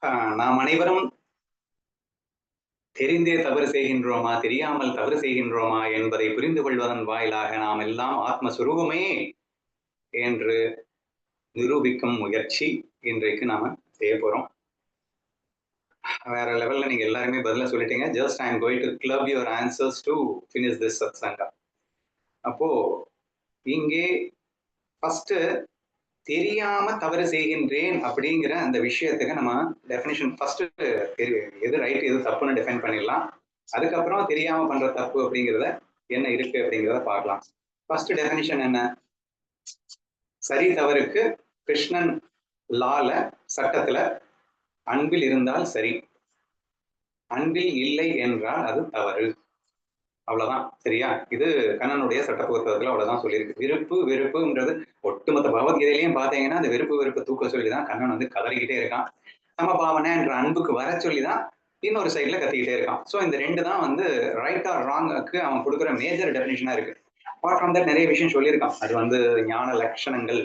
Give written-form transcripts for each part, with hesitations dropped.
நாம் அனைவரும் தெரிந்தே தவறு செய்கின்றோமா, தெரியாமல் தவறு செய்கின்றோமா என்பதை புரிந்து கொள்வதன் வாயிலாக நாம் எல்லாம் ஆத்மஸ்வரூபமே என்று நிரூபிக்கும் முயற்சி இன்றைக்கு நாம செய்ய போறோம். வேற லெவல்ல நீங்க எல்லாருமே பதில சொல்லிட்டீங்க. Just I am going to club your answers to finish this சத்சங்கா. அப்போ இங்கே ஃபர்ஸ்ட் தெரியாம தவறு செய்கின்றேன் அப்படிங்கிற அந்த விஷயத்துக்கு நம்ம டெஃபினிஷன் ஃபர்ஸ்ட் எது ரைட் எது தப்புன்னு டிஃபைன் பண்ணிடலாம். அதுக்கப்புறம் தெரியாம பண்ற தப்பு அப்படிங்கிறத என்ன இருக்கு அப்படிங்கிறத பார்க்கலாம். ஃபர்ஸ்ட் டெஃபினிஷன் என்ன? சரி தவறுக்கு கிருஷ்ணன் லால சட்டத்துல அன்பில் இருந்தால் சரி, அன்பில் இல்லை என்றால் அது தவறு. அவ்வளவுதான். சரியா? இது கண்ணனுடைய சட்ட புத்தகத்துல அவ்வளவுதான் சொல்லியிருக்கு. விருப்பு வெறுப்புங்கிறது ஒட்டுமொத்த பகவத்கீதையிலையும் பாத்தீங்கன்னா அந்த விருப்பு வெறுப்பு தூக்க சொல்லிதான் கண்ணன் வந்து கதறிக்கிட்டே இருக்கான். சமபாவனை என்ற அன்புக்கு வர சொல்லிதான் இன்னொரு சைட்ல கத்திக்கிட்டே இருக்கான். சோ இந்த ரெண்டு தான் வந்து ரைட் ஆர் ராங்க்கு அவன் கொடுக்குற மேஜர் டெபினிஷனா இருக்கு. அப்பார்ட் ஃப்ரம் தட் நிறைய விஷயம் சொல்லியிருக்கான். அது வந்து ஞான லட்சணங்கள்,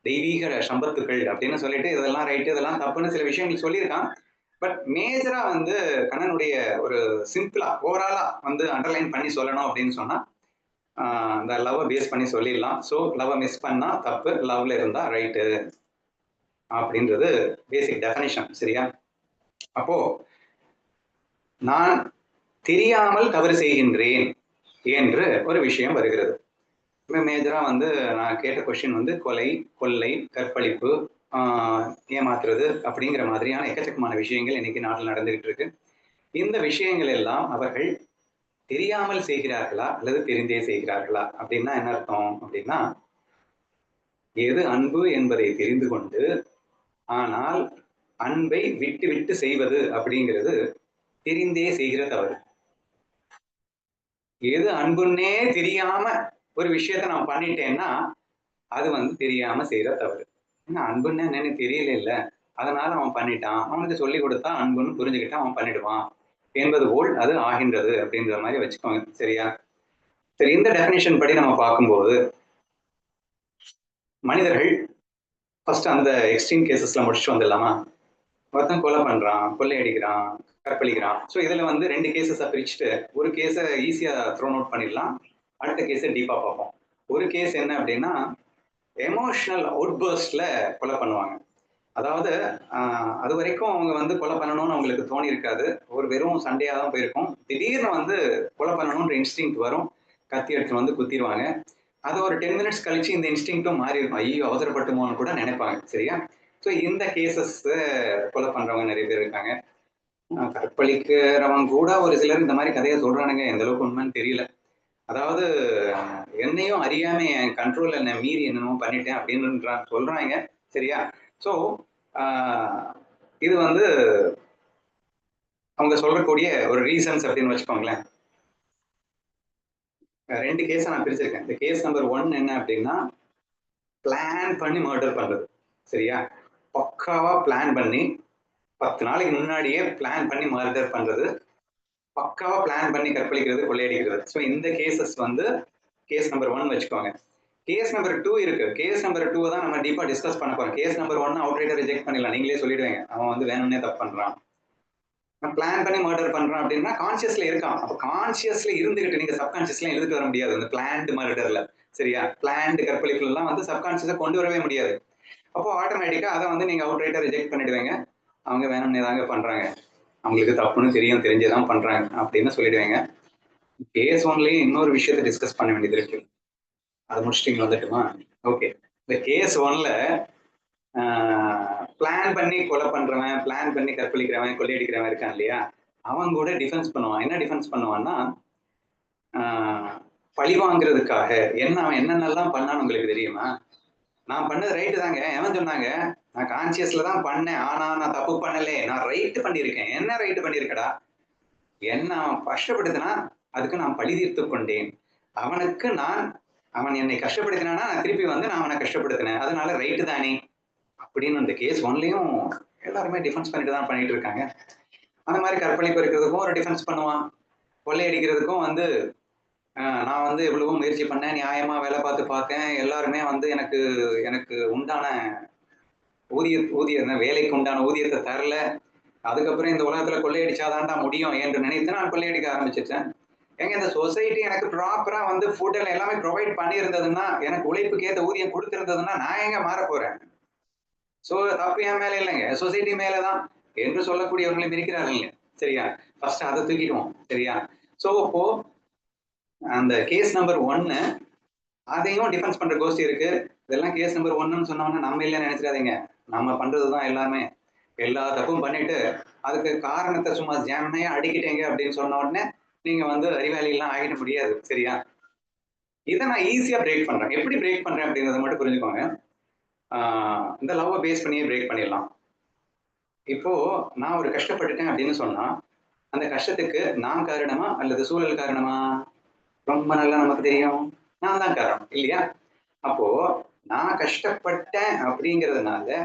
தெய்வீக சம்பத்துக்கள் அப்படின்னு சொல்லிட்டு இதெல்லாம் ரைட்டு இதெல்லாம் தப்புன்னு சில விஷயங்கள் சொல்லியிருக்கான். பட் மேஜரா வந்து கண்ணனுடைய ஒரு சிம்பிளா ஓவராலா வந்து அண்டர்லைன் பண்ணி சொல்லணும் அப்படின்னு சொன்னா இந்த லவ் பேஸ் பண்ணி சொல்லிடலாம். ஸோ லவ் மிஸ் பண்ணா தப்பு, லவ்ல இருந்தா ரைட்டு அப்படின்றது பேசிக் டெஃபினிஷன். சரியா? அப்போ நான் தெரியாமல் தவறு செய்கின்றேன் என்று ஒரு விஷயம் வருகிறது. மேஜரா வந்து நான் கேட்ட கொஸ்டின் வந்து கொலை, கொள்ளை, கற்பழிப்பு, ஏமாத்துறது அப்படிங்கிற மாதிரியான எக்கச்சக்கமான விஷயங்கள் இன்னைக்கு நாட்டில் நடந்துகிட்டு இருக்கு. இந்த விஷயங்கள் எல்லாம் அவர்கள் தெரியாமல் செய்கிறார்களா அல்லது தெரிந்தே செய்கிறார்களா அப்படின்னா என்ன அர்த்தம் அப்படின்னா, எது அன்பு என்பதை தெரிந்து கொண்டு ஆனால் அன்பை விட்டு விட்டு செய்வது அப்படிங்கிறது தெரிந்தே செய்கிற தவறு. எது அன்புன்னே தெரியாம ஒரு விஷயத்த நான் பண்ணிட்டேன்னா அது வந்து தெரியாம செய்யற தவறு. ஏன்னா அன்புன்னு என்னன்னு தெரியல இல்ல, அதனால அவன் பண்ணிட்டான், அவனுக்கு சொல்லி கொடுத்தா அன்புன்னு புரிஞ்சுக்கிட்டு அவன் பண்ணிடுவான் என்பது போல் அது ஆகின்றது அப்படின்ற மாதிரி வச்சுக்கோங்க. சரியா? சரி, இந்த டெஃபினேஷன் படி நம்ம பார்க்கும்போது மனிதர்கள் ஃபர்ஸ்ட் அந்த எக்ஸ்ட்ரீம் கேசஸ்ல முடிச்சுட்டு வந்துடலாமா? ஒருத்தன் கொலை பண்றான், கொள்ளையடிக்கிறான், கற்பழிக்கிறான். ஸோ இதுல வந்து ரெண்டு கேசஸை பிரிச்சுட்டு ஒரு கேஸை ஈஸியா த்ரோன் அவுட் பண்ணிடலாம், அடுத்த கேஸை டீப்பா பார்ப்போம். ஒரு கேஸ் என்ன அப்படின்னா எமோஷனல் அவுட்பர்ஸ்ட்ல கொலை பண்ணுவாங்க. அதாவது அது வரைக்கும் அவங்க வந்து கொலை பண்ணணும்னு அவங்களுக்கு தோணி இருக்காது, ஒரு வெறும் சண்டையா தான் போயிருக்கும். திடீர்னு வந்து கொலை பண்ணணும்ன்ற இன்ஸ்டிங் வரும், கத்தி எடுத்து வந்து குத்திடுவாங்க. அது ஒரு 10 மினிட்ஸ் கழிச்சு இந்த இன்ஸ்டிங்டும் மாறி இருக்கும், ஐயோ அவசரப்பட்டுமோன்னு கூட நினைப்பாங்க. சரியா? ஸோ இந்த கேசஸ் கொலை பண்றவங்க நிறைய பேர் இருக்காங்க. கற்பழிக்கிறவங்க கூட ஒரு சிலர் இந்த மாதிரி கதையை சொல்றானுங்க, எந்த அளவுக்கு உண்மைன்னு தெரியல. அதாவது என்னையும் அறியாம என் கண்ட்ரோல் என்ன மீறி என்னமோ பண்ணிட்டேன் அப்படின்னு சொல்றாங்க. சரியா? ஸோ இது வந்து அவங்க சொல்லக்கூடிய ஒரு ரீசன்ஸ் அப்படின்னு வச்சுக்கோங்களேன். ரெண்டு கேஸை நான் பிரிச்சிருக்கேன். இந்த கேஸ் நம்பர் 1 என்ன அப்படின்னா பிளான் பண்ணி மர்டர் பண்றது. சரியா? பக்காவா பிளான் பண்ணி 10 நாளைக்கு முன்னாடியே பிளான் பண்ணி மர்டர் பண்றது, பக்காவா பிளான் பண்ணி கற்பழிக்கிறது, கொள்ளையடிக்கிறது. ஸோ இந்த கேசஸ் வந்து கேஸ் நம்பர் 1 வச்சுக்கோங்க. கேஸ் நம்பர் 2 இருக்கு. கேஸ் நம்பர் 2 தான் நம்ம டீப்பா டிஸ்கஸ் பண்ண போறோம். கேஸ் நம்பர் 1 அவுட்ரைட்டா ரிஜெக்ட் பண்ணிடலாம், நீங்களே சொல்லிடுவீங்க அவன் வந்து வேணும்னே தப்பு பண்றான். பிளான் பண்ணி மர்டர் பண்றான் அப்படின்னா கான்சியஸ்ல இருக்கான். அப்ப கான்சியஸ்ல இருந்துகிட்டு நீங்க சப்கான்சியஸ்ல எழுதிட்டு வர முடியாது அந்த பிளான்டு மர்டர்ல. சரியா? பிளான்டு கற்பழிப்புல எல்லாம் வந்து சப்கான்சியஸா கொண்டு வரவே முடியாது. அப்போ ஆட்டோமேட்டிக்கா அதை வந்து நீங்க அவுட்ரைட்டா ரிஜெக்ட் பண்ணிடுவீங்க, அவங்க வேணும்னே தாங்க பண்றாங்க, அவங்களுக்கு தப்புன்னு தெரியும், தெரிஞ்சேதான் பண்றாங்க அப்படின்னு சொல்லிடுவீங்க. கேஸ் ஒன்லயே இன்னொரு விஷயத்தை டிஸ்கஸ் பண்ண வேண்டியது இருக்கு, அதை முடிச்சுட்டு வந்துட்டுமா? ஓகே. இந்த கேஸ் 1ல பிளான் பண்ணி கொலை பண்றவன், பிளான் பண்ணி கற்பழிக்கிறவன், கொள்ளையடிக்கிறவன் இருக்கான் இல்லையா, அவன் கூட டிஃபென்ஸ் பண்ணுவான். என்ன டிஃபென்ஸ் பண்ணுவான்னா, பழி வாங்குறதுக்காக அவன் என்னென்னலாம் பண்ணான்னு உங்களுக்கு தெரியுமா? நான் பண்ணது ரைட்டு தாங்க, எவன் சொன்னாங்க? நான் கான்சியஸ்ல தான் பண்ணேன், ஆனா நான் தப்பு பண்ணலே, நான் ரைட்டு பண்ணியிருக்கேன். என்ன ரைட்டு பண்ணியிருக்கடா? என்ன அவன் கஷ்டப்படுத்தினா அதுக்கு நான் பழி தீர்த்து கொண்டேன். அவன் என்னை கஷ்டப்படுத்தினானா நான் திருப்பி வந்து நான் அவனை கஷ்டப்படுத்தினேன், அதனால ரைட்டு தானே அப்படின்னு அந்த கேஸ் 1லயும் எல்லாருமே டிஃபென்ஸ் பண்ணிட்டு தான் பண்ணிட்டு இருக்காங்க. அந்த மாதிரி கற்பழிப்பு இருக்கிறதுக்கும் ஒரு டிஃபென்ஸ் பண்ணுவான், கொள்ளையடிக்கிறதுக்கும் வந்து நான் வந்து எவ்வளவோ முயற்சி பண்ணேன், நியாயமா வேலை பார்த்து பார்த்தேன், எல்லாருமே வந்து எனக்கு உண்டான வேலைக்கு உண்டான ஊதியத்தை தரல, அதுக்கப்புறம் இந்த உலகத்துல கொள்ளையடிச்சாதான்டா முடியும் என்று நினைத்து நான் கொள்ளையடிக்க ஆரம்பிச்சிட்டேன். ஏங்க இந்த சொசைட்டி எனக்கு ப்ராப்பரா வந்து ஃபுட் எல்லாமே ப்ரொவைட் பண்ணியிருந்ததுன்னா, எனக்கு உழைப்புக்கு ஏத்த ஊதியம் கொடுத்திருந்ததுன்னா நான் எங்க மாற போறேன்? சோ தப்பு என் மேல இல்லைங்க, சொசைட்டி மேலதான் என்று சொல்லக்கூடியவர்களும் இருக்கிறார்கள். சரியா? ஃபர்ஸ்ட் அதை தூக்கிடுவோம். சரியா? சோ அப்போ அந்த கேஸ் நம்பர் 1 அதையும் டிஃபென்ஸ் பண்ற கோஷ்டி இருக்கு. இதெல்லாம் கேஸ் நம்பர் 1ன்னு சொன்னோம்னா நம்ம இல்லைன்னு நினைச்சிடாதீங்க. நம்ம பண்றதுதான் எல்லாமே. எல்லா தப்பும் பண்ணிட்டு அதுக்கு காரணத்தை சும்மா ஜெம்மையா அடிக்கிட்டீங்க அப்படின்னு சொன்ன உடனே நீங்க வந்து அறிவாளி எல்லாம் ஆகிட முடியாது. சரியா? இதை நான் ஈஸியா பிரேக் பண்றேன். எப்படி பிரேக் பண்றேன் அப்படிங்கறத மட்டும் புரிஞ்சுக்கோங்க. இந்த லவ் பேஸ் பண்ணியே பிரேக் பண்ணிடலாம். இப்போ நான் ஒரு கஷ்டப்பட்டுட்டேன் அப்படின்னு சொன்னா அந்த கஷ்டத்துக்கு நான் காரணமா அல்லது சூழல் காரணமா? ரொம்ப நல்லா நமக்கு தெரியும், நான் தான் காரணம் இல்லையா? அப்போ நான் கஷ்டப்பட்டேன் அப்படிங்கிறதுனால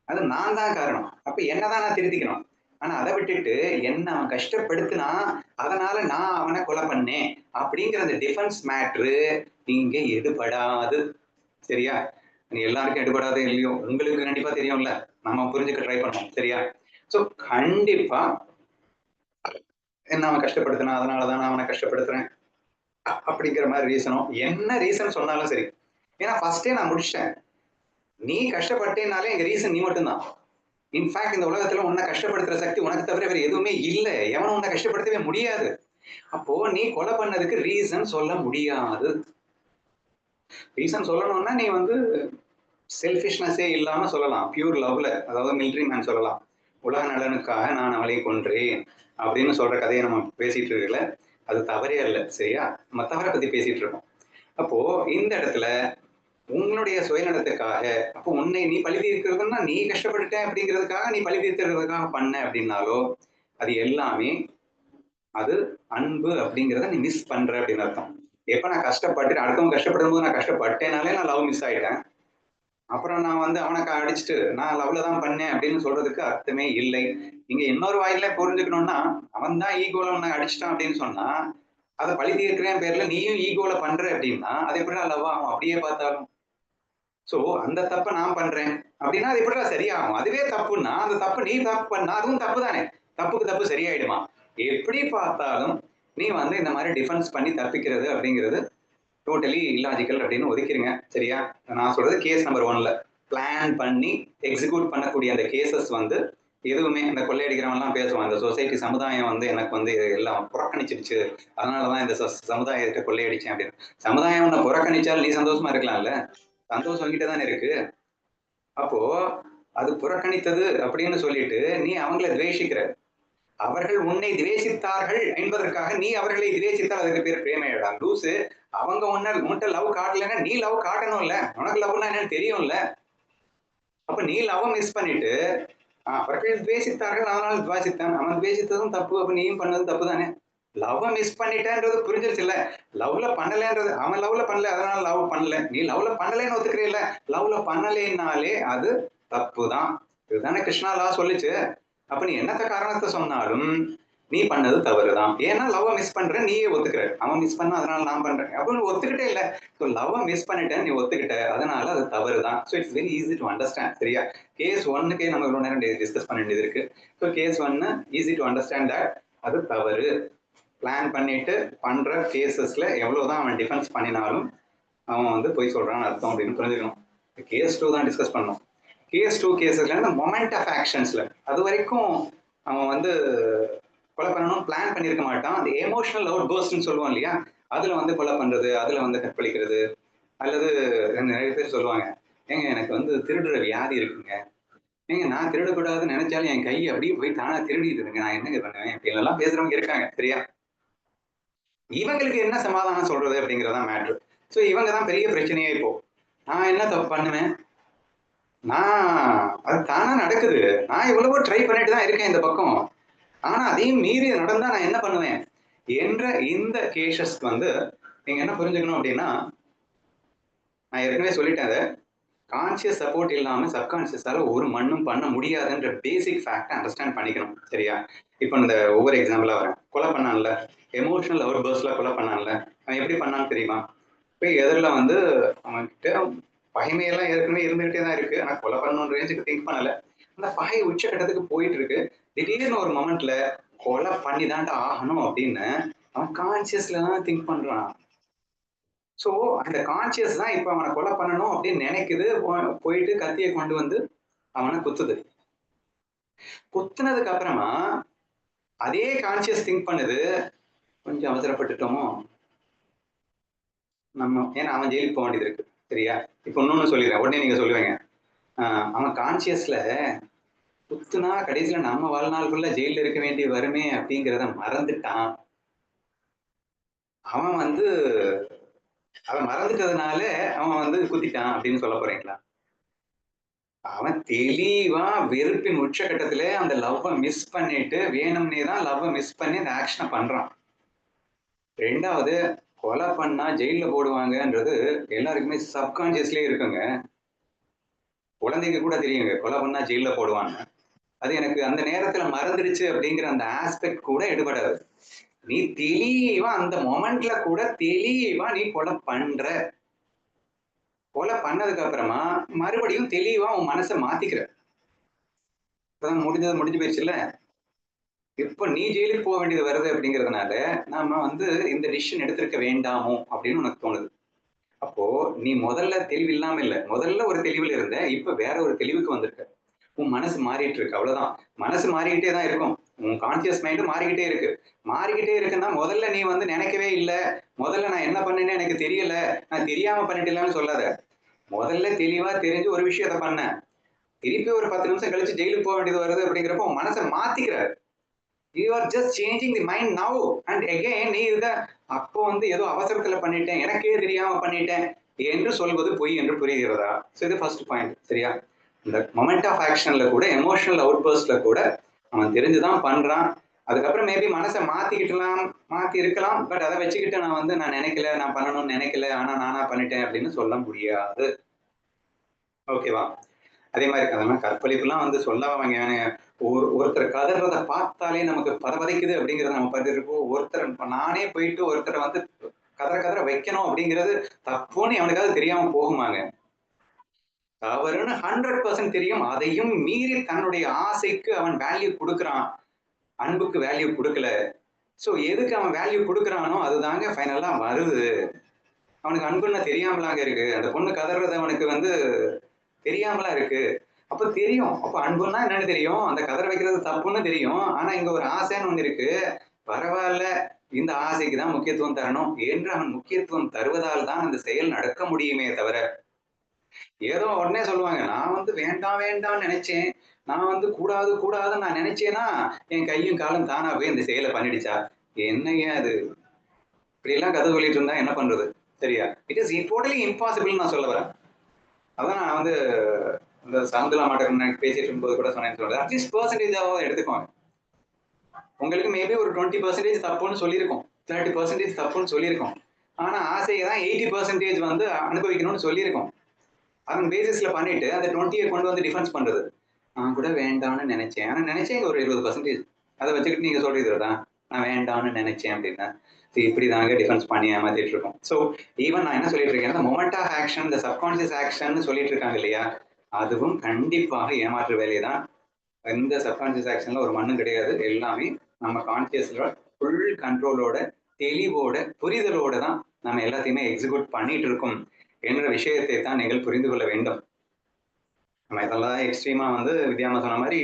அது நான் தான் காரணம். அப்ப என்னதான் நான் திருத்திக்கணும். ஆனா அதை விட்டுட்டு என்ன அவன் கஷ்டப்படுத்தினா அதனால நான் அவனை கொலை பண்ணேன் அப்படிங்கிற அந்த டிஃபென்ஸ் மேட்ரு இங்க எடுபடாது. சரியா? எல்லாருக்கும் எடுபடாது இல்லையோ, உங்களுக்கு கண்டிப்பா தெரியும்ல, நம்ம புரிஞ்சுக்க ட்ரை பண்ணுவோம். சரியா? சோ கண்டிப்பா என்ன அவன் கஷ்டப்படுத்தினா அதனாலதான் நான் அவனை கஷ்டப்படுத்துறேன் அப்படிங்கிற மாதிரி ரீசனும் என்ன ரீசன் சொன்னாலும் சரி. ஏன்னா ஃபர்ஸ்டே நான் முடிச்சிட்டேன். நீ கஷ்டப்பட்டேனாலே எங்க ரீசன் நீ மட்டும்தான். இன்ஃபேக்ட் இந்த உலகத்துல உன்னை கஷ்டப்படுத்துற சக்தி உனக்கு தவிர வேற எதுவுமே இல்ல. எவனும் உன்னை கஷ்டப்படுத்தவே முடியாது. அப்போ நீ கொலை பண்ணதுக்கு ரீசன் சொல்ல முடியாது. ரீசன் சொல்லணும்னா நீ வந்து செல்ஃபிஷ்னஸே இல்லாம சொல்லலாம். பியூர் லவ்ல, அதாவது மிலிட்டரி மேன் சொல்லலாம். உலக நலனுக்காக நான் அவளை கொன்றேன் அப்படின்னு சொல்ற கதையை நம்ம பேசிட்டு இருக்கல. அது தவறே அல்ல. சரியா? நம்ம தவறை பத்தி பேசிட்டு இருக்கோம். அப்போ இந்த இடத்துல உன்னுடைய சுயநலத்துக்காக, அப்போ உன்னை நீ பழி தீர்க்கிறதுன்னா நீ கஷ்டப்பட்டுட்ட அப்படிங்கிறதுக்காக நீ பழி தீர்க்கிறதுக்காக பண்ண அப்படின்னாலோ அது எல்லாமே அது அன்பு அப்படிங்கிறத நீ மிஸ் பண்ற அப்படின்னு அர்த்தம். எப்ப நான் கஷ்டப்பட்டு அடுத்தவங்க கஷ்டப்படும் போது நான் கஷ்டப்பட்டேனாலே நான் லவ் மிஸ் ஆயிட்டேன். அப்புறம் நான் வந்து அவனை அடிச்சுட்டு நான் லவ்ல தான் பண்ணேன் அப்படின்னு சொல்றதுக்கு அர்த்தமே இல்லை. நீங்க இன்னொரு வாயில புரிஞ்சுக்கணும்னா அவன் தான் ஈகோல உன்னை அடிச்சிட்டான் அப்படின்னு சொன்னா அதை பழி தீர்க்கிறேன் பேர்ல நீயும் ஈகோல பண்ற அப்படின்னா அது எப்படி லவ் ஆகும் அப்படியே பார்த்தாலும்? சோ அந்த தப்பை நான் பண்றேன் அப்படின்னா அது எப்படி சரியாகும்? அதுவே தப்புன்னா அந்த தப்பு நீ தப்பு பண்ணா அதுவும் தப்பு தானே. தப்புக்கு தப்பு சரியாயிடுமா? எப்படி பார்த்தாலும் நீ வந்து இந்த மாதிரி டிஃபென்ஸ் பண்ணி தப்பிக்கிறது அப்படிங்கிறது டோட்டலி இல்லாஜிக்கல் அப்படின்னு ஒதுக்கிருங்க. சரியா? நான் சொல்றது கேஸ் நம்பர் 1ல பிளான் பண்ணி எக்ஸிக்யூட் பண்ணக்கூடிய அந்த கேசஸ் வந்து எதுவுமே இந்த கொள்ளையடிக்கிறவன் எல்லாம் பேசுவான், இந்த சொசைட்டி சமுதாயம் வந்து எனக்கு வந்து எல்லாம் புறக்கணிச்சிருச்சு, அதனாலதான் இந்த சமுதாயத்தை கொள்ளையடிச்சேன் அப்படின்னு. சமுதாயம் உன்னை புறக்கணிச்சால் நீ சந்தோஷமா இருக்கலாம்ல? சந்தோஷம் கிட்ட தானே இருக்கு. அப்போ அது புறக்கணித்தது அப்படின்னு சொல்லிட்டு நீ அவங்களை துவேஷிக்கிற. அவர்கள் உன்னை துவேஷித்தார்கள் என்பதற்காக நீ அவர்களை துவேஷித்தால் அதுக்கு பேர் பிரேமையடா லூசு. அவங்க உன்கிட்ட லவ் காட்டலைன்னா நீ லவ் காட்டணும்ல. உனக்கு லவ்னா என்னன்னு தெரியும்ல. அப்ப நீ லவ் மிஸ் பண்ணிட்டு அவர்கள் துவேஷித்தார்கள் அதனால துவாசித்தான், அவன் துவேஷித்ததும் தப்பு, அப்ப நீயும் பண்ணது தப்பு தானே. லவ் மிஸ் பண்ணிட்டேன்றது புரிஞ்சிருச்சு இல்ல. லவ்ல பண்ணலன்றது அவன் லவ்ல பண்ணல அதனால லவ் பண்ணல, நீ லவ்ல பண்ணலன்னு ஒத்துக்கிறீல்ல. லவ்ல பண்ணலைன்னாலே அது தப்பு தான். இதுதானே கிருஷ்ணா லா சொல்லிச்சு. அப்ப நீ என்னத்த காரணத்தை சொன்னாலும் நீ பண்ணது தவறுதான். ஏன்னா லவ் மிஸ் பண்ற நீயே ஒத்துக்கிற. அவன் மிஸ் பண்ண அதனால நான் பண்றேன் அப்படின்னு ஒத்துக்கிட்டே இல்ல. ஸோ லவ் மிஸ் பண்ணிட்டேன் நீ ஒத்துக்கிட்ட, அதனால அது தவறுதான். So it's very easy to understand. சரியா? கேஸ் 1க்கே நம்ம இவ்வளவு நேரம் டிஸ்கஸ் பண்ண வேண்டியது இருக்கு. So case 1 easy to understand that அது தவறு. பிளான் பண்ணிட்டு பண்ற கேசஸ்ல எவ்வளவுதான் அவன் டிஃபென்ஸ் பண்ணினாலும் அவன் வந்து போய் சொல்றான்னு அர்த்தம் அப்படின்னு புரிஞ்சுக்கணும். கேஸ் 2 தான் டிஸ்கஸ் பண்ணோம். கேஸ் 2 கேசஸ்ல இந்த மொமெண்ட் ஆஃப் ஆக்ஷன்ஸ்ல அது வரைக்கும் அவன் வந்து கொலை பண்ணணும் பிளான் பண்ணிருக்க மாட்டான். அந்த எமோஷனல் அவுட் பர்ஸ்ட்னு சொல்லுவோம் இல்லையா, அதுல வந்து கொலை பண்றது, அதுல வந்து கற்பழிக்கிறது. அல்லது நிறைய பேர் சொல்லுவாங்க, ஏங்க எனக்கு வந்து திருடுற வியாதி இருக்குங்க, ஏங்க நான் திருடக்கூடாதுன்னு நினைச்சாலும் என் கை அப்படியே போய் தானா திருடிடுதுங்க, நான் என்னங்க பண்ணுவேன் அப்படின்னு எல்லாம் பேசுறவங்க இருக்காங்க. சரியா? இவங்களுக்கு என்ன சமாதானம் சொல்றது அப்படிங்கறதான் மேட்ரு. சோ இவங்க தான் பெரிய பிரச்சனையே. இப்போ நான் என்ன தப்பு பண்ணுவேன்? நான் அது தானா நடக்குது. நான் எவ்வளவோ ட்ரை பண்ணிட்டு தான் இருக்கேன் இந்த பக்கம். ஆனா அதையும் மீறி நடந்தா நான் என்ன பண்ணுவேன் என்ற இந்த கேசஸ் வந்து நீங்க என்ன புரிஞ்சுக்கணும் அப்படின்னா, நான் ஏற்கனவே சொல்லிட்டேன், அதை கான்சியஸ் சப்போர்ட் இல்லாம சப்கான்சியஸால ஒரு மண்ணும் பண்ண முடியாதுன்ற பேசிக் ஃபேக்ட் அண்டர்ஸ்டாண்ட் பண்ணிக்கணும். சரியா? இப்போ இந்த ஒவ்வொரு எக்ஸாம்பிளா வரேன். கொலை பண்ணான்ல, எமோஷனல் அவர் பர்ஸ்ட்ல கொலை பண்ணான்ல, அவன் எப்படி பண்ணான்னு தெரியுமா? போய் எதிரில் வந்து அவன் கிட்ட பகைமையெல்லாம் ஏற்கனவே இருந்துகிட்டே தான் இருக்கு. ஆனா கொலை பண்ணணும் ரேஞ்சுக்கு திங்க் பண்ணல. அந்த பகை உச்சகட்டத்துக்கு போயிட்டு இருக்கு. திடீர்னு ஒரு மொமெண்ட்ல கொலை பண்ணி தான்டா ஆகணும் அப்படின்னு அவன் கான்சியஸ்ல தான் திங்க் பண்றான். சோ அந்த கான்சியஸ் தான் இப்ப அவனை கொலை பண்ணணும் அப்படின்னு நினைக்குது. போயிட்டு கத்தியை கொண்டு வந்து அவனை குத்துது. குத்துனதுக்கு அப்புறமா அதே கான்சியஸ் திங்க் பண்ணுது, கொஞ்சம் அவசரப்பட்டுட்டோமோ நம்ம, ஏன்னா அவன் ஜெயிலுக்கு போக வேண்டியது இருக்கு. சரியா? இப்ப இன்னொன்னு சொல்லிடுறேன், உடனே நீங்க சொல்லுவீங்க அவன் கான்சியஸ்ல குத்துனா கடைசியில நம்ம வாழ்நாளுக்குள்ள ஜெயில இருக்க வேண்டிய வருமே அப்படிங்கிறத மறந்துட்டான். அவன் வந்து அவன் மறந்துட்டதுனால அவன் வந்து குத்திட்டான் அப்படின்னு சொல்ல போறீங்களா? அவன் தெளிவா வெறுப்பின் உச்சகட்டத்திலே அந்த லவ்வ மிஸ் பண்ணிட்டு வேணும்னே தான் லவ்வ மிஸ் பண்ணி அந்த ஆக்ஷனை பண்றான். 2வது கொலை பண்ணா ஜெயில போடுவாங்கன்றது எல்லாருக்குமே சப்கான்சியஸ்லயே இருக்குங்க. குழந்தைக்கு கூட தெரியுங்க கொலை பண்ணா ஜெயில போடுவாங்க. அது எனக்கு அந்த நேரத்துல மறந்துடுச்சு அப்படிங்கிற அந்த ஆஸ்பெக்ட் கூட எடுபடாது. நீ தெளிவா அந்த மொமெண்ட்ல கூட தெளிவா நீ கொலை பண்ற. கொலை பண்ணதுக்கு அப்புறமா மறுபடியும் தெளிவா உன் மனசை மாத்திக்கிற. இப்பதான் முடிஞ்சது முடிஞ்சு போயிடுச்சுல்ல. இப்ப நீ ஜெயிலுக்கு போக வேண்டியது வருது அப்படிங்கிறதுனால நாம வந்து இந்த டிசிஷன் எடுத்திருக்க வேண்டாமோ அப்படின்னு உனக்கு தோணுது. அப்போ நீ முதல்ல தெளிவில்லாம இல்ல. முதல்ல ஒரு தெளிவுல இருந்த, இப்ப வேற ஒரு தெளிவுக்கு வந்திருக்க. உன் மனசு மாறிட்டு இருக்கு. அவ்வளவுதான். மனசு மாறிக்கிட்டே தான் இருக்கும். உன் கான்சியஸ் மைண்ட் மாறிக்கிட்டே இருக்கு. மாறிக்கிட்டே இருக்குன்னா முதல்ல நீ வந்து நினைக்கவே இல்ல. முதல்ல நான் என்ன பண்ணேன்னு எனக்கு தெரியல. நான் தெரியாம பண்ணிட்டேன்னு சொல்லாத. முதல்ல தெளிவா தெரிஞ்சு ஒரு விஷயத்த பண்ணேன். திருப்பி ஒரு 10 நிமிஷம் கழிச்சு ஜெயிலுக்கு போக வேண்டியது வருது அப்படிங்கிறப்போ உன் மனசை மாத்திக்கிற. You are just changing the mind now and again நீ இத அப்போ வந்து ஏதோ அவசரத்துல பண்ணிட்டேன், எனக்கே தெரியாம பண்ணிட்டேன் என்று சொல்வது பொய் என்று புரிகிறதா? சோ இது ஃபர்ஸ்ட் பாயிண்ட். சரியா? இந்த மொமெண்ட் ஆஃப் ஆக்ஷன்ல கூட எமோஷனல் அவுட்பர்ஸ்ட்ல கூட அவன் தெரிஞ்சுதான் பண்றான். அதுக்கப்புறம் மேபி மனசை மாத்திக்கிட்டலாம், மாத்தி இருக்கலாம். பட் அதை வச்சுக்கிட்டு நான் வந்து நான் நினைக்கல, நான் பண்ணணும்னு நினைக்கல, ஆனா நானா பண்ணிட்டேன் அப்படின்னு சொல்ல முடியாது. ஓகேவா? அதே மாதிரி அதெல்லாம் கற்பழிப்புலாம் வந்து சொல்லவங்க ஒருத்தர் கதறத பார்த்தாலே நமக்கு பதபதைக்குது அப்படிங்கிறத நம்ம பார்த்துட்டு இருக்கோம். ஒருத்தர் நானே போயிட்டு ஒருத்தரை வந்து கதற கதற வைக்கணும் அப்படிங்கிறது தப்புன்னு அவனுக்காவது தெரியாம போகுமாங்க? தவறுன்னு 100% தெரியும். அதையும் மீறி தன்னுடைய ஆசைக்கு அவன் வேல்யூ கொடுக்குறான். அன்புக்கு வேல்யூ கொடுக்கல. சோ எதுக்கு அவன் வேல்யூ கொடுக்குறானோ அதுதாங்க ஃபைனலா வருது. அவனுக்கு அன்புன்னு தெரியாமலாங்க இருக்கு. அந்த பொண்ணு கதறது அவனுக்கு வந்து தெரியாமலா இருக்கு. அப்ப தெரியும். அப்ப அன்புன்னா என்னன்னு தெரியும். அந்த கதற வைக்கிறது தப்புன்னு தெரியும். ஆனா இங்க ஒரு ஆசைன்னு ஒண்ணு இருக்கு. பரவால்ல. இந்த ஆசைக்கு தான் முக்கியத்துவம் தரணும் என்று அவன் முக்கியத்துவம் தருவதால் தான் அந்த செயல் நடக்க முடியுமே தவிர, ஏதோ உடனே சொல்லுவாங்க, நான் வந்து வேண்டாம் வேண்டாம்னு நினைச்சேன். நான் வந்து கூடாது கூடாதுன்னு நான் நினைச்சேன்னா, என் கையும் காலும் தானா போய் இந்த செயலை பண்ணிடுச்சா? என்னய்யா அது? இப்படியெல்லாம் கதை சொல்லிட்டு இருந்தா என்ன பண்றது? சரியா? இட் இஸ் டோட்டலி இம்பாசிபிள்னு நான் சொல்ல வரேன். அதான் நான் வந்து இந்த சவுந்தலா மாட்டேன் பேசிட்டு இருக்கும்போது கூட சொன்னேன்னு சொல்றேன். அட்லீஸ்ட் பெர்சன்டேஜாவது எடுத்துக்கோங்க. உங்களுக்கு மேபி ஒரு 20% தப்புன்னு சொல்லியிருக்கோம். 30% தப்புன்னு சொல்லியிருக்கோம். ஆனா ஆசையை தான் 80% வந்து அனுபவிக்கணும்னு சொல்லியிருக்கோம். அதன் பேசிஸ்ல பண்ணிட்டு அந்த 20 கொண்டு வந்து டிஃபென்ஸ் பண்றது. நான் கூட வேண்டாம்னு நினைச்சேன். ஆனா நினைச்சேன் ஒரு 20%. அதை வச்சுக்கிட்டு நீங்க சொல்றது தான் நான் வேண்டாம்னு நினைச்சேன் அப்படின்னா இப்படி தாங்க டிஃபென்ஸ் பண்ணி ஏமாத்திட்டு இருக்கோம். ஸோ ஈவன் நான் என்ன சொல்லிட்டு இருக்கேன், மொமெண்ட் ஆஃப் ஆக்ஷன், இந்த சப்கான்சியஸ் ஆக்ஷன் சொல்லிட்டு இருக்காங்க இல்லையா, அதுவும் கண்டிப்பாக ஏமாற்று வேலை தான். எந்த சப்கான்சியஸ் ஆக்ஷன்ல ஒரு மண்ணும் கிடையாது. எல்லாமே நம்ம கான்சியஸ்ல ஃபுல் கண்ட்ரோலோட, தெளிவோட, புரிதலோட தான் நம்ம எல்லாத்தையுமே எக்ஸிக்யூட் பண்ணிட்டு இருக்கோம் என்ற விஷயத்தை தான் நீங்கள் புரிந்து கொள்ள வேண்டும். நம்ம இதெல்லாம் எக்ஸ்ட்ரீமா வந்து வித்யாமா சொன்ன மாதிரி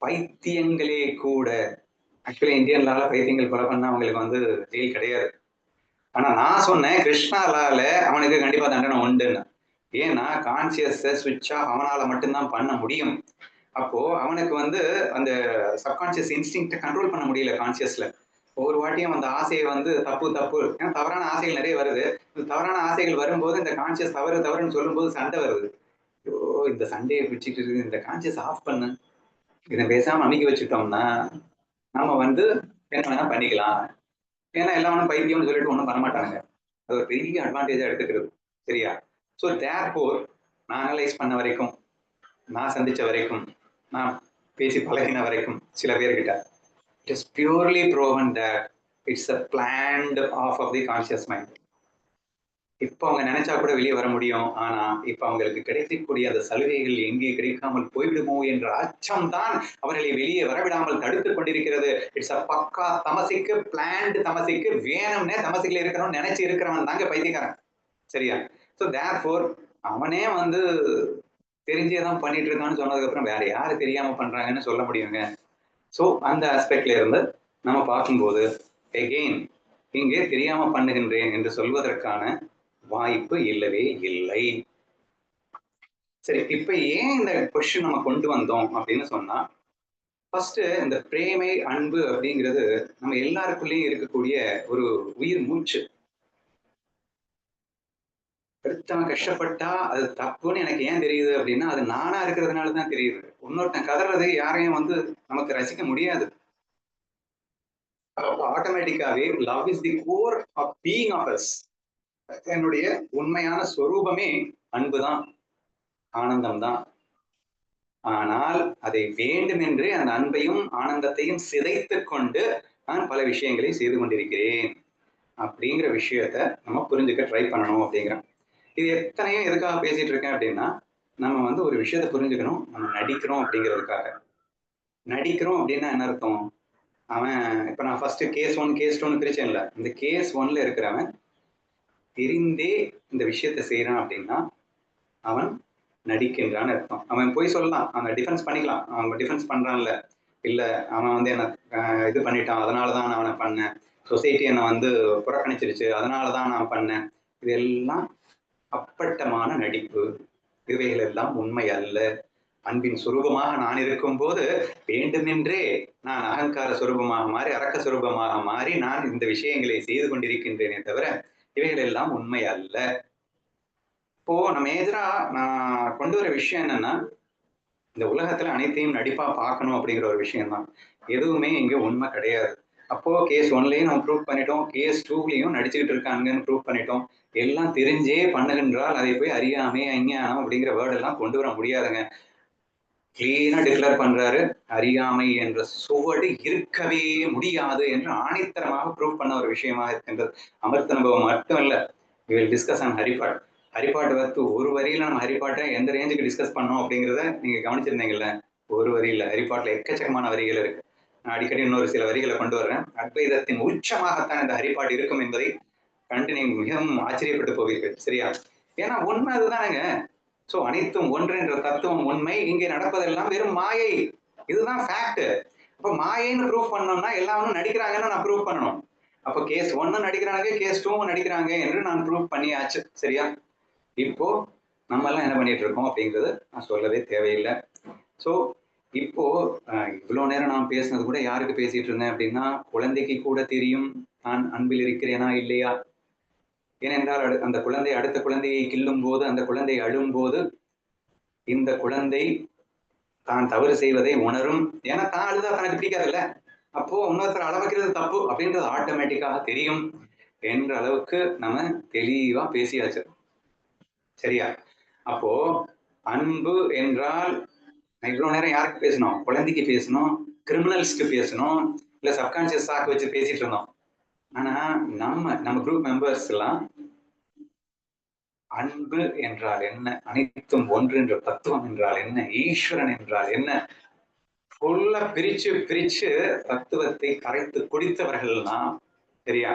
பைத்தியங்களே கூட, ஆக்சுவலி இந்தியன் லால பைத்தியங்கள் கொலை பண்ணா அவங்களுக்கு வந்து ஜெயில் கிடையாது. ஆனா நான் சொன்னேன் கிருஷ்ணாலால அவனுக்கு கண்டிப்பா தண்டனை உண்டுன்னு. ஏன்னா கான்சியஸ் ஸ்விட்ச் ஆஃப் அவனால மட்டும்தான் பண்ண முடியும். அப்போ அவனுக்கு வந்து அந்த சப்கான்சியஸ் இன்ஸ்டிங்க்ட கண்ட்ரோல் பண்ண முடியல கான்சியஸ்ல. ஒவ்வொரு வாட்டியும் அந்த ஆசையை வந்து தப்பு தப்பு, ஏன்னா தவறான ஆசைகள் நிறைய வருது. தவறான ஆசைகள் வரும்போது இந்த கான்சியஸ் தவறு தவறுன்னு சொல்லும்போது சண்டை வருது. ஐயோ இந்த சண்டையை பிடிச்சிட்டு இருக்கு, இந்த கான்சியஸ் ஆஃப் பண்ணு, இதை பேசாம அமைக்க வச்சுட்டோம்னா நம்ம வந்து என்ன வேணா பண்ணிக்கலாம். ஏன்னா எல்லாரும் பைத்தியம்னு சொல்லிட்டு ஒன்றும் பண்ண மாட்டாங்க. அது ஒரு பெரிய அட்வான்டேஜா எடுத்துக்கிறது. சரியா? ஸோ தேர்ஃபோர் நான் அனலைஸ் பண்ண வரைக்கும், நான் சந்திச்ச வரைக்கும், நான் பேசி பழகின வரைக்கும் சில பேர்கிட்ட, it is purely proven that it's a planned off of the conscious mind. இப்ப அவங்க நினைச்சா கூட வெளியே வர முடியும். ஆனா இப்ப அவங்களுக்கு கிடைக்கக்கூடிய அந்த சலுகைகள் எங்கே கிடைக்காமல் போய்விடுமோ என்ற அச்சம் தான் அவர்களை வெளியே வரவிடாமல் தடுத்துக் கொண்டிருக்கிறது. இட்ஸ் அ பக்கா தமசிக்கு, பிளான்டு தமசிக்கு, வேணும்னே தமசிக்குல இருக்கணும்னு நினைச்சு இருக்கிறவன் தாங்க பைத்தியக்காரன். சரியா? சோ தேர்ஃபோர் அவனே வந்து தெரிஞ்சேதான் பண்ணிட்டு இருக்கான்னு சொன்னதுக்கு அப்புறம் வேற யாரு தெரியாம பண்றாங்கன்னு சொல்ல முடியுங்க. சோ அந்த ஆஸ்பெக்ட்ல இருந்து நம்ம பார்க்கும்போது எகெயின் இங்கே தெரியாம பண்ணுகின்றேன் என்று சொல்வதற்கான வாய்ப்பு இல்லவே இல்லை. சரி, இப்ப ஏன் இந்த கொஸ்டின் நம்ம கொண்டு வந்தோம் அப்படின்னு சொன்னா, ஃபர்ஸ்ட் இந்த பிரேமை, அன்பு அப்படிங்கிறது நம்ம எல்லாருக்குள்ளேயும் இருக்கக்கூடிய ஒரு உயிர் மூச்சு. அடுத்தவன் கஷ்டப்பட்டா அது தப்புன்னு எனக்கு ஏன் தெரியுது அப்படின்னா, அது நானா இருக்கிறதுனால தான் தெரியுது. இன்னொருத்தன் கதறது யாரையும் வந்து நமக்கு ரசிக்க முடியாது. ஆட்டோமேட்டிக்காவே love is the core of being of us. என்னுடைய உண்மையான சொரூபமே அன்புதான், ஆனந்தம் தான். ஆனால் அதை வேண்டுமென்றே அந்த அன்பையும் ஆனந்தத்தையும் சிதைத்துக் கொண்டு நான் பல விஷயங்களை செய்து கொண்டிருக்கிறேன் அப்படிங்கிற விஷயத்த நம்ம புரிஞ்சுக்க ட்ரை பண்ணணும் அப்படிங்கிறேன். இது எத்தனையோ எதுக்காக பேசிட்டு இருக்கேன் அப்படின்னா, நம்ம வந்து ஒரு விஷயத்த புரிஞ்சுக்கணும், நம்ம நடிக்கிறோம் அப்படிங்கிறதுக்காக. நடிக்கிறோம் அப்படின்னா என்ன அர்த்தம்? அவன் இப்ப நான் ஃபர்ஸ்ட் கேஸ் 1 கேஸ் 2ன்னு பிரிச்சேன்ல, இந்த கேஸ் 1ல இருக்கிறவன் தெரிந்தே இந்த விஷயத்த செய்யறான் அப்படின்னா அவன் நடிக்கின்றான்னு அர்த்தம். அவன் போய் சொல்லலாம், அவன் டிஃபென்ஸ் பண்ணிக்கலாம், அவன் டிஃபென்ஸ் பண்றான்ல, இல்ல அவன் வந்து என்ன இது பண்ணிட்டான், அதனாலதான் நான் அவனை பண்ணேன், சொசைட்டி என்னை வந்து புறக்கணிச்சிருச்சு, அதனாலதான் நான் பண்ணேன். இதெல்லாம் அப்பட்டமான நடிப்பு. இவைகள் எல்லாம் உண்மை அல்ல. அன்பின் சுரூபமாக நான் இருக்கும் போது வேண்டுமென்றே நான் அகங்கார சுரூபமாக மாறி, அரக்க சுரூபமாக மாறி நான் இந்த விஷயங்களை செய்து கொண்டிருக்கின்றேனே தவிர இவைகள் எல்லாம் உண்மை அல்ல. இப்போ நம்ம மேஜரா நான் கொண்டு வர விஷயம் என்னன்னா, இந்த உலகத்துல அனைத்தையும் நடிப்பா பார்க்கணும் அப்படிங்கிற ஒரு விஷயம் தான். எதுவுமே இங்க உண்மை கிடையாது. அப்போ கேஸ் 1லயும் நம்ம ப்ரூவ் பண்ணிட்டோம், கேஸ் 2லயும் நடிச்சுக்கிட்டு இருக்காங்கன்னு ப்ரூவ் பண்ணிட்டோம். எல்லாம் தெரிஞ்சே பண்ணுகின்றால் அதை போய் அறியாமை, அஞ்ஞானம் அப்படிங்கிற வேர்ட் எல்லாம் கொண்டு வர முடியாதுங்க. கிளீனா டிக்ளேர் பண்றாரு, அறியாமை என்ற சுவடு இருக்கவே முடியாது என்று ஆணித்தரமாக ப்ரூவ் பண்ண ஒரு விஷயமாக இருக்கின்றது. அமிர்த அனுபவம் மட்டும் இல்ல, we will discuss on Haripath. Haripath வந்து ஒரு வரியில நம்ம ஹரிபாட்டை எந்த ரேஞ்சுக்கு டிஸ்கஸ் பண்ணோம் அப்படிங்கிறத நீங்க கவனிச்சிருந்தீங்கல்ல? ஒரு வரியில ஹரிபாட்ல எக்கச்சக்கமான வரிகள் இருக்கு. நான் அடிக்கடி இன்னொரு சில வரிகளை கொண்டு வர்றேன். அத்வைதத்தின் உச்சமாகத்தான் இந்த ஹரிபாட் இருக்கும் என்பதை கண்டு நீங்க மிகவும் ஆச்சரியப்பட்டு போவீர்கள். சரியா? ஏன்னா உண்மை அதுதானுங்க. சோ அனைத்தும் ஒன்று என்ற தத்துவம் உண்மை. இங்கே நடப்பதெல்லாம் வெறும் மாயை. இதுதான் ஃபேக்ட். அப்ப மாயைன்னு ப்ரூவ் பண்ணணும்னா எல்லாரும் நடிக்கிறாங்கன்னு நான் ப்ரூவ் பண்ணணும். அப்ப கேஸ் 1 நடிக்கிறாங்க, கேஸ் 2 நடிக்கிறாங்க என்று நான் ப்ரூவ் பண்ணியாச்சு. சரியா? இப்போ நம்ம எல்லாம் என்ன பண்ணிட்டு இருக்கோம் அப்படிங்கிறது நான் சொல்லவே தேவையில்லை. சோ இப்போ இவ்வளவு நேரம் நான் பேசினது கூட யாருக்கு பேசிட்டு இருந்தேன் அப்படின்னா, குழந்தைக்கு கூட தெரியும் நான் அன்பில் இருக்கிறேனா இல்லையா. ஏனென்றால் அந்த குழந்தை அடுத்த குழந்தையை கிள்ளும் போது, அந்த குழந்தை அழும் போது இந்த குழந்தை தான் தவறு செய்வதை உணரும். ஏன்னா தான் அழுதா தனக்கு பிடிக்காதுல்ல. அப்போ இன்னொருத்தர் அள வைக்கிறது தப்பு அப்படின்றது ஆட்டோமேட்டிக்காக தெரியும் என்ற அளவுக்கு நம்ம தெளிவா பேசியாச்சு. சரியா? அப்போ அன்பு என்றால் இவ்வளவு நேரம் யாருக்கு பேசணும்? குழந்தைக்கு பேசணும், கிரிமினல்ஸ்க்கு பேசணும், இல்ல சப்கான்சியஸ் சாக்கு வச்சு பேசிட்டு இருந்தோம். ஆனா நம்ம குரூப் மெம்பர்ஸ் எல்லாம் அன்பு என்றால் என்ன, அனைத்தும் ஒன்று என்ற தத்துவம் என்றால் என்ன, ஈஸ்வரன் என்றால் என்ன, ஃபுல்லா பிரிச்சு பிரிச்சு தத்துவத்தை கரைத்து குடித்தவர்கள் தான். சரியா?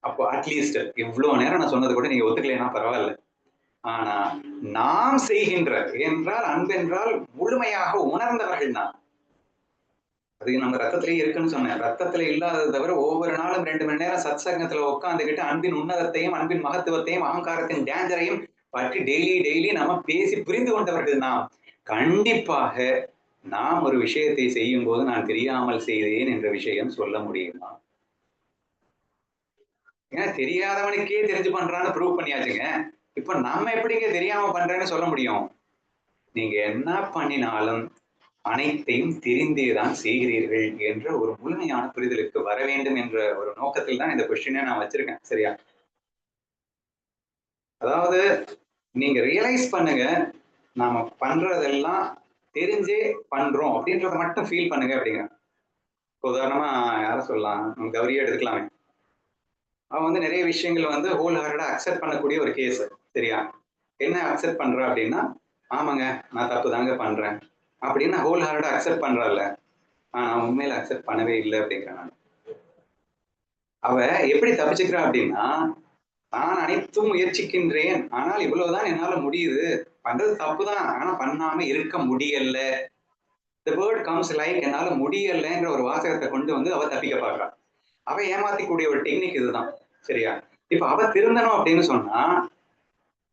அப்போ அட்லீஸ்ட் இவ்வளவு நேரம் நான் சொன்னது கூட நீங்க ஒத்துக்கலைன்னா பரவாயில்ல. ஆனா நாம் செய்கின்ற என்றால் அன்பென்றால் முழுமையாக உணர்ந்தவர்கள் தான். அது நம்ம ரத்தத்திலேயே இருக்குன்னு சொன்னேன். ரத்தத்துல இல்லாததை தவிர ஒவ்வொரு நாளும் 2 மணி நேரம் சத் சங்கத்துல உட்காந்துக்கிட்டு அன்பின் உன்னதத்தையும், அன்பின் மகத்துவத்தையும், அகங்காரத்தின் டேஞ்சரையும் பற்றி டெய்லி நம்ம பேசி புரிந்து கொண்டவர்கள் நாம். கண்டிப்பாக நாம் ஒரு விஷயத்தை செய்யும் போது நான் தெரியாமல் செய்தேன் என்ற விஷயம் சொல்ல முடியுமா? ஏன்னா தெரியாதவனுக்கே தெரிஞ்சு பண்றான்னு ப்ரூவ் பண்ணியாச்சுங்க. இப்ப நம்ம எப்படிங்க தெரியாம பண்றேன்னு சொல்ல முடியும்? நீங்க என்ன பண்ணினாலும் அனைத்தையும் தெரிந்தேதான் செய்கிறீர்கள் என்ற ஒரு முழுமையான புரிதலுக்கு வர வேண்டும் என்ற ஒரு நோக்கத்தில் தான் இந்த கொஸ்டினை நான் வச்சிருக்கேன். சரியா? அதாவது நீங்க ரியலைஸ் பண்ணுங்க, நாம பண்றதெல்லாம் தெரிஞ்சே பண்றோம் அப்படின்றத மட்டும் ஃபீல் பண்ணுங்க அப்படிங்க. உதாரணமா யார சொல்லலாம்? கௌரியே எடுத்துக்கலாமே. அவன் வந்து நிறைய விஷயங்கள் வந்து ஹோல் ஹார்ட்டடா அக்செப்ட் பண்ணக்கூடிய ஒரு கேஸ். சரியா? என்ன அக்செப்ட் பண்றா அப்படின்னா, ஆமாங்க நான் தப்பு தாங்க பண்றேன் அப்படின்னு ஹோல் ஹார்ட்டடா அக்செப்ட் பண்றாள்ல. நான் உண்மையில அக்செப்ட் பண்ணவே இல்லை அப்படிங்கிறேன் நான். அவ எப்படி தப்பிச்சுக்கிறா அப்படின்னா, நான் அனைத்தும் முயற்சிக்கின்றேன். ஆனால் இவ்வளவுதான் என்னால முடியுது. பண்றது தப்புதான். ஆனா பண்ணாம இருக்க முடியல. தி வேர்ட் கம்ஸ் லைக் என்னால முடியலன்ற ஒரு வாசகத்தை கொண்டு வந்து அவ தப்பிக்க பார்க்கிறா. அவ ஏமாத்திக்கூடிய ஒரு டெக்னிக் இதுதான். சரியா? இப்ப அவ திருந்தணும் அப்படின்னு சொன்னா,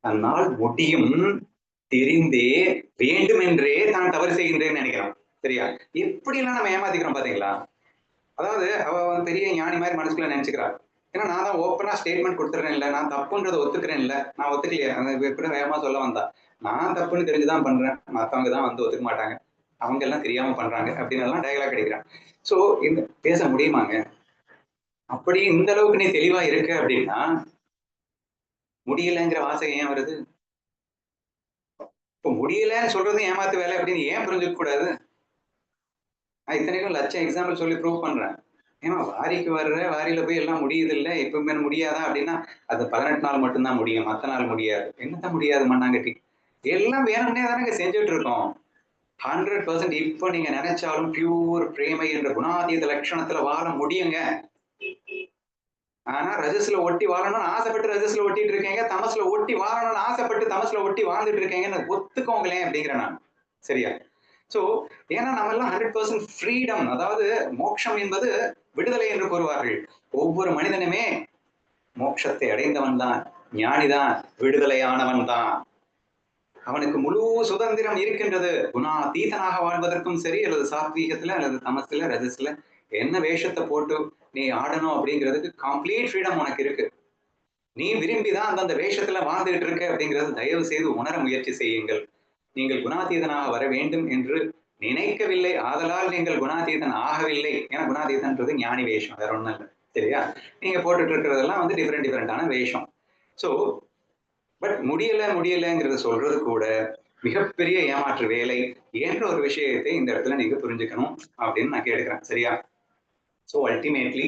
தன்னால் முடியும் தெரிந்தே வேண்டுமென்றே தான் தவறு செய்கின்றேன்னு நினைக்கிறான். சரியா? எப்படியெல்லாம் நம்ம ஏமாத்திக்கிறோம் பாத்தீங்களா? அதாவது அவ வந்து பெரிய ஞானி மாதிரி மனசுக்குள்ள நினைச்சுக்கிறா. ஏன்னா நான் தான் ஓப்பனா ஸ்டேட்மெண்ட் கொடுத்துறேன் இல்ல, நான் தப்புன்றதை ஒத்துக்கிறேன் இல்ல, நான் ஒத்துக்கலையே, இப்படி வேகமா சொல்ல வந்தா. நான் தப்புன்னு தெரிஞ்சுதான் பண்றேன், மத்தவங்க தான் வந்து ஒத்துக்க மாட்டாங்க, அவங்க எல்லாம் தெரியாம பண்றாங்க அப்படின்னு எல்லாம் டயலாக் அடிக்கிறான். சோ இந்த பேச முடியுமாங்க? அப்படி இந்த அளவுக்கு நீ தெளிவா இருக்க அப்படின்னா முடியலைங்கிற வாசகம் ஏன் வருது? இப்போ முடியலன்னு சொல்றது ஏமாத்து வேலை அப்படின்னு ஏன் புரிஞ்சுக்க கூடாது? நான் இத்தனைக்கும் லட்சம் எக்ஸாம்பிள் சொல்லி ப்ரூவ் பண்றேன். ஏன்னா வாரிக்கு வர்ற வாரியில போய் எல்லாம் முடியுது இல்ல, எப்பவுமே முடியாதா அப்படின்னா அது 18 நாள் மட்டும்தான் முடியும், மத்த நாள் முடியாது. என்னதான் முடியாது மண்ணாங்கட்டி? எல்லாம் வேணும்னே தானங்க செஞ்சுட்டு இருக்கோம். 100% இப்போ நீங்க நினைச்சாலும் பியூர் பிரேமை என்ற குணாதீத லட்சணத்துல வாழ முடியுங்க. ஆனா ரஜஸ்ல ஒட்டி வாழணும்னு ஆசைப்பட்டு ரஜஸ்ல ஒட்டிட்டு இருக்கீங்க, தமசுல ஒட்டி வாழணும்னு ஆசைப்பட்டு தமசுல ஒட்டி வாழ்ந்துட்டு இருக்கீங்கன்னு ஒத்துக்கோங்களேன் அப்படிங்கிறேன் நான். சரியா? சோ ஏன்னா நம்ம எல்லாம் 100% ஃப்ரீடம், அதாவது மோட்சம் என்பது விடுதலை என்று கூறுவார்கள். ஒவ்வொரு மனிதனுமே மோட்சத்தை அடைந்தவன் தான், ஞானிதான், விடுதலையானவன் தான். அவனுக்கு முழு சுதந்திரம் இருக்கின்றது. குணாதீதனாக வாழ்வதற்கும் சரி, அல்லது சாத்வீகத்துல அல்லது தமசுல ரஜஸ்ல என்ன வேஷத்தை போட்டு நீ ஆடணும் அப்படிங்கிறதுக்கு கம்ப்ளீட் ஃப்ரீடம் உனக்கு இருக்கு. நீ விரும்பிதான் அந்தந்த வேஷத்துல வாழ்ந்துகிட்டு இருக்க அப்படிங்கிறது தயவு செய்து உணர முயற்சி செய்யுங்கள். நீங்கள் குணாதீதனாக வர வேண்டும் என்று நினைக்கவில்லை, ஆதலால் நீங்கள் குணாதீதன் ஆகவில்லை. ஏன்னா குணாதீதன்றது ஞானி வேஷம், வேற ஒண்ணும் இல்லை. சரியா? நீங்க போட்டுட்டு இருக்கிறதெல்லாம் வந்து டிஃபரெண்டான வேஷம். சோ பட் முடியலங்கிறத சொல்றது கூட மிகப்பெரிய ஏமாற்று வேலை என்ற ஒரு விஷயத்தை இந்த இடத்துல நீங்க புரிஞ்சுக்கணும் அப்படின்னு நான் கேட்கிறேன். சரியா? சோ அல்டிமேட்லி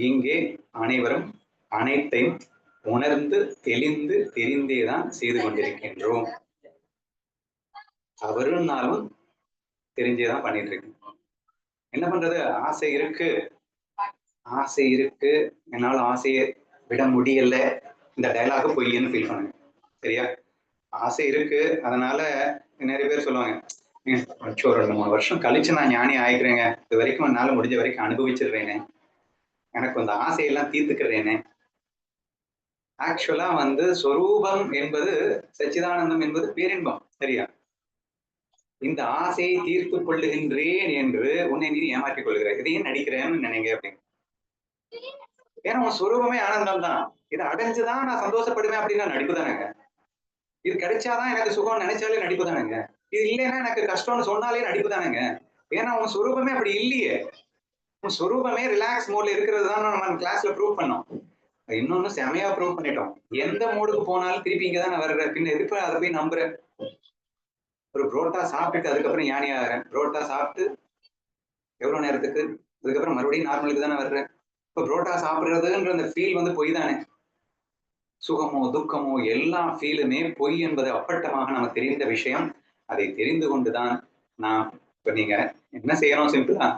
இங்கே அனைவரும் அனைத்தையும் உணர்ந்து தெளிந்து தெரிந்தேதான் செய்து கொண்டிருக்கின்றோம். தவறுனாலும் தெரிஞ்சேதான் பண்ணிட்டு இருக்கேன். என்ன பண்றது? ஆசை இருக்கு, ஆசை இருக்கு, என்னால ஆசையை விட முடியல. இந்த டயலாக பொய்ன்னு ஃபீல் பண்ணுங்க. சரியா? ஆசை இருக்கு, அதனால நிறைய பேர் சொல்லுவாங்க, ஒரு 2-3 வருஷம் கழிச்சு நான் ஞானி ஆயிக்கிறேங்க, இது வரைக்கும் என்னால முடிஞ்ச வரைக்கும் அனுபவிச்சிடுறேனே, எனக்கு அந்த ஆசையெல்லாம் தீர்த்துக்கிறேனே. ஆக்சுவலா வந்து சொரூபம் என்பது, சச்சிதானந்தம் என்பது பேரின்பம். சரியா? இந்த ஆசையை தீர்த்துக் கொள்ளுகின்றேன் என்று உன்னை நீ ஏமாற்றிக் கொள்கிறாய். இதையும் நடிக்கிறேன்னு நினைங்க அப்படின்னு. ஏன்னா உன் சுரூபமே ஆனந்தம் தான். இதை அடைஞ்சுதான் நான் சந்தோஷப்படுவேன் அப்படின்னா நடிப்பு தானேங்க. இது கிடைச்சாதான் எனக்கு சுகம் நினைச்சாலே நடிப்பு தானேங்க. இது இல்லைன்னா எனக்கு கஷ்டம்னு சொன்னாலே நடிப்பு தானேங்க. ஏன்னா உன் சுரூபமே அப்படி இல்லையே. உன் சுரூபமே ரிலாக்ஸ் மோட்ல இருக்கிறது தான் நம்ம கிளாஸ்ல ப்ரூவ் பண்ணோம். இன்னொன்னு செமையா ப்ரூவ் பண்ணிட்டோம். எந்த மூடுக்கு போனாலும் திருப்பி இங்க தான் வர்ற. பின்ன எதுக்கு அதை போய் நம்புற? ஒரு புரோட்டா சாப்பிட்டுட்டு அதுக்கப்புறம் ஞானி ஆகிறேன். புரோட்டா சாப்பிட்டு எவ்வளவு நேரத்துக்கு? அதுக்கப்புறம் மறுபடியும் நார்மலுக்கு தானே வர்ற. இப்ப புரோட்டா சாப்பிடுறதுன்ற அந்த ஃபீல் வந்து பொய் தானே. சுகமோ துக்கமோ எல்லா ஃபீலுமே பொய் என்பது அப்பட்டமாக நமக்கு தெரிந்த விஷயம். அதை தெரிந்து கொண்டுதான் நாம் இப்ப நீங்க என்ன செய்யணும் சிம்பிளா,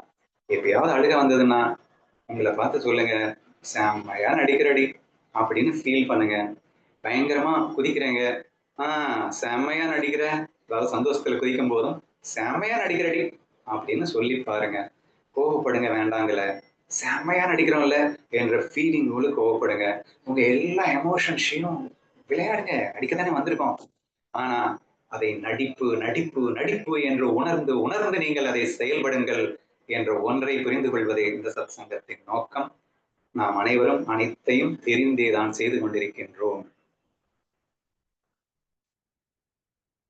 எப்பயாவது அழுக வந்ததுன்னா உங்களை பார்த்து சொல்லுங்க, செம்மையா நடிக்கிறடி அப்படின்னு ஃபீல் பண்ணுங்க. பயங்கரமா குதிக்கிறேங்க, செம்மையா நடிக்கிற, அதாவது சந்தோஷத்துல குதிக்கும் போதும் செம்மையா நடிக்கிறடி அப்படின்னு சொல்லி பாருங்க. கோவப்படுங்க வேண்டாங்கல, செம்மையா நடிக்கிறோம்ல என்ற ஃபீலிங்கோடு கோவப்படுங்க. உங்க எல்லா எமோஷன்ஸையும் விளையாடுங்க, நடிக்கத்தானே வந்திருக்கோம். ஆனா அதை நடிப்பு நடிப்பு நடிப்பு என்று உணர்ந்து உணர்ந்து நீங்கள் அதை செயல்படுங்கள் என்ற ஒன்றை புரிந்து கொள்வதே இந்த சத் சங்கத்தின் நோக்கம். நாம் அனைவரும் அனைத்தையும் தெரிந்தேதான் செய்து கொண்டிருக்கின்றோம்.